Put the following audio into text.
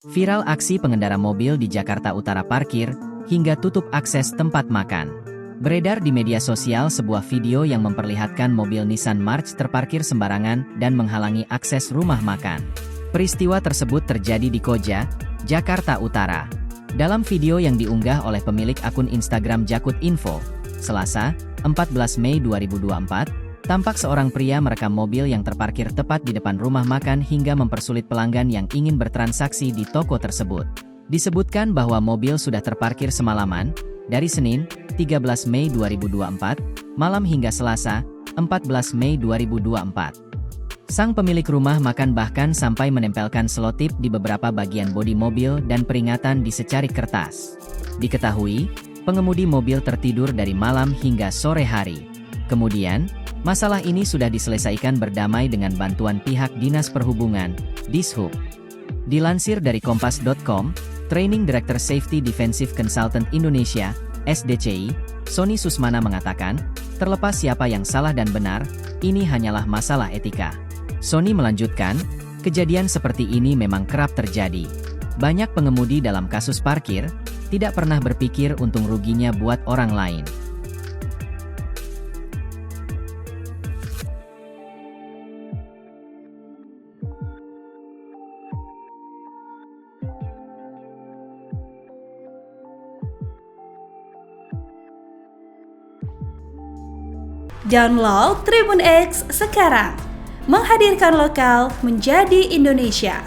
Viral aksi pengendara mobil di Jakarta Utara parkir, hingga tutup akses tempat makan. Beredar di media sosial sebuah video yang memperlihatkan mobil Nissan March terparkir sembarangan dan menghalangi akses rumah makan. Peristiwa tersebut terjadi di Koja, Jakarta Utara. Dalam video yang diunggah oleh pemilik akun Instagram Jakut Info, Selasa, 14 Mei 2024, tampak seorang pria merekam mobil yang terparkir tepat di depan rumah makan hingga mempersulit pelanggan yang ingin bertransaksi di toko tersebut. Disebutkan bahwa mobil sudah terparkir semalaman, dari Senin, 13 Mei 2024, malam hingga Selasa, 14 Mei 2024. Sang pemilik rumah makan bahkan sampai menempelkan selotip di beberapa bagian bodi mobil dan peringatan di secarik kertas. Diketahui, pengemudi mobil tertidur dari malam hingga sore hari. Kemudian, masalah ini sudah diselesaikan berdamai dengan bantuan pihak Dinas Perhubungan, Dishub. Dilansir dari Kompas.com, Training Director Safety Defensive Consultant Indonesia, SDCI, Sony Susmana mengatakan, terlepas siapa yang salah dan benar, ini hanyalah masalah etika. Sony melanjutkan, kejadian seperti ini memang kerap terjadi. Banyak pengemudi dalam kasus parkir, tidak pernah berpikir untung ruginya buat orang lain. Download Tribun X sekarang, menghadirkan lokal menjadi Indonesia.